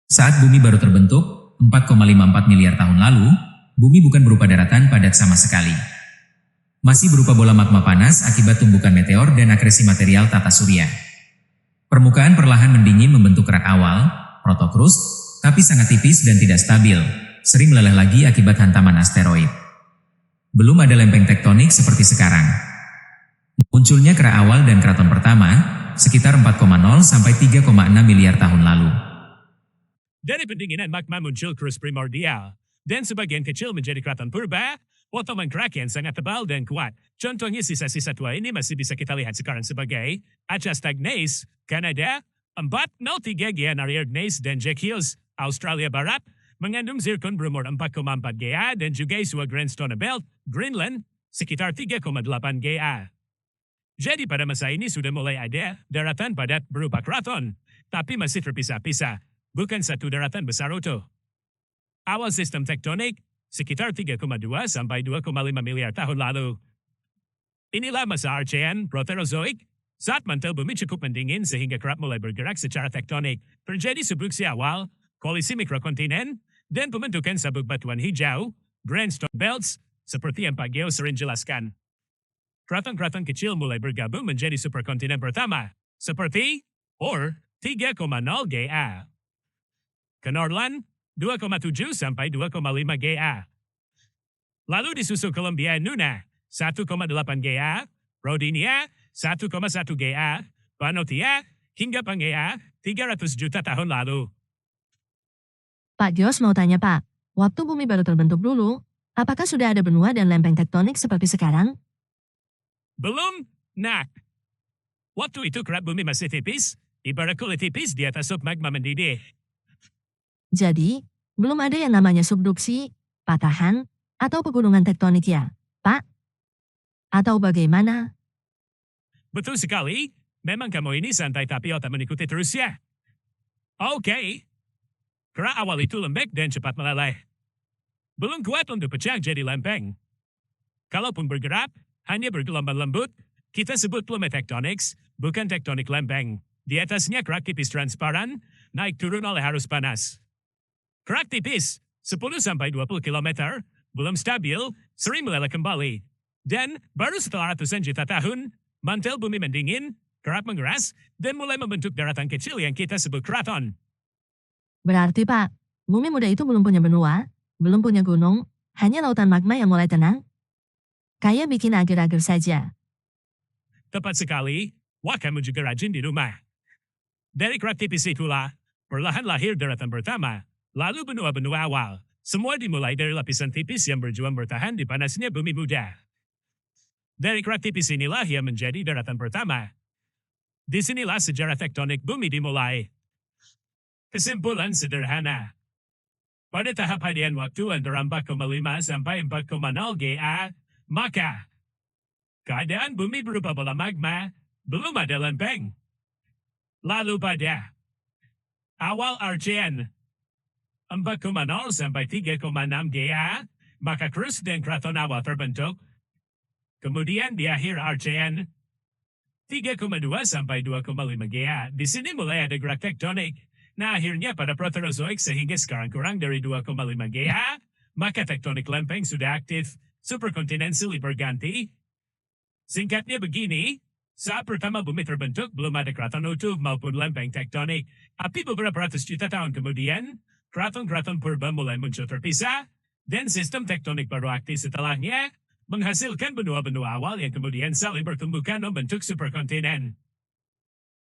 Saat bumi baru terbentuk, 4,54 miliar tahun lalu, bumi bukan berupa daratan padat sama sekali. Masih berupa bola magma panas akibat tumbukan meteor dan akresi material tata surya. Permukaan perlahan mendingin membentuk kerak awal, protokrust, tapi sangat tipis dan tidak stabil, sering meleleh lagi akibat hantaman asteroid. Belum ada lempeng tektonik seperti sekarang. Munculnya kerak awal dan keraton pertama, sekitar 4,0 sampai 3,6 miliar tahun lalu. Dari pendinginan magma muncul krus primordial, dan sebagian kecil menjadi keraton purba, potongan kerak yang sangat tebal dan kuat. Contohnya sisa-sisa tua ini masih bisa kita lihat sekarang sebagai Acasta Gneiss, Kanada, 403 Gianaria Gneiss dan Jack Hills, Australia Barat, mengandung zirkon berumur 4,4 Ga dan juga Isua Grandstone Belt, Greenland, sekitar 3,8 Ga. Jadi pada masa ini sudah mulai ada daratan padat berupa keraton, tapi masih terpisah-pisah. Bukan satu daratan besar utuh. Awal sistem tektonik sekitar 3,2 sampai 2,5 miliar tahun lalu. Inilah masa Archean Proterozoik, saat mantel bumi cukup mendingin sehingga kerap mulai bergerak secara tektonik. Terjadi subduksi awal, kolisi mikrokontinen, dan pembentukan sabuk batuan hijau, grandstone belts, seperti yang Pak Geo sering jelaskan. Keraton-keraton kecil mulai bergabung menjadi superkontinen pertama, seperti Or 3,0 Ga. Kenorlan, 2,7 sampai 2,5 Ga. Lalu disusul Columbia Nuna, 1,8 Ga, Rodinia, 1,1 Ga, Panotia, hingga Pangea, 300 juta tahun lalu. Pak Gios mau tanya Pak, waktu bumi baru terbentuk dulu, apakah sudah ada benua dan lempeng tektonik seperti sekarang? Belum, nak. Waktu itu kerak bumi masih tipis, ibarat kulit tipis di atas sup magma mendidih. Jadi, belum ada yang namanya subduksi, patahan, atau pegunungan tektonik ya, Pak? Atau bagaimana? Betul sekali, memang kamu ini santai tapi otak mengikuti terus ya. Oke. Kerak awal itu lembek dan cepat meleleh. Belum kuat untuk pecah jadi lempeng. Kalaupun bergerak, hanya bergelombang lembut, kita sebut plummet tectonics, bukan tektonik lempeng. Di atasnya kerak tipis transparan, naik turun oleh arus panas. Kerak tipis, 10 sampai 20 km, belum stabil, sering meleleh kembali. Dan baru setelah ratusan juta tahun, mantel bumi mendingin, kerak mengeras, dan mulai membentuk daratan kecil yang kita sebut keraton. Berarti Pak, bumi muda itu belum punya benua, belum punya gunung, hanya lautan magma yang mulai tenang? Kayak bikin agar-agar saja. Tepat sekali, wah kamu juga rajin di rumah. Dari kerak tipis itulah, perlahan lahir daratan pertama, lalu benua-benua awal. Semua dimulai dari lapisan tipis yang berjuang bertahan di panasnya bumi muda. Dari kerak tipis inilah yang menjadi daratan pertama. Disinilah sejarah tektonik bumi dimulai. Kesimpulan sederhana. Pada tahap hadian waktu antara 4,5 sampai 4,0 Ga, maka keadaan bumi berupa bola magma, belum ada lempeng. Lalu pada awal Archean, 4,0 sampai 3,6 Ga, maka krus dan keraton awal terbentuk. Kemudian di akhir Archean, 3,2 sampai 2,5 Ga. Di sini mulai ada gerak tektonik. Nah akhirnya pada Proterozoik sehingga sekarang kurang dari 2,5 Ga, maka tektonik lempeng sudah aktif, superkontinen silih berganti. Singkatnya begini, saat pertama bumi terbentuk belum ada keraton utuh maupun lempeng tektonik. Tapi beberapa ratus juta tahun kemudian, keraton-keraton purba mulai muncul terpisah, dan sistem tektonik baru aktif setelahnya, menghasilkan benua-benua awal yang kemudian saling bertumbukan membentuk superkontinen.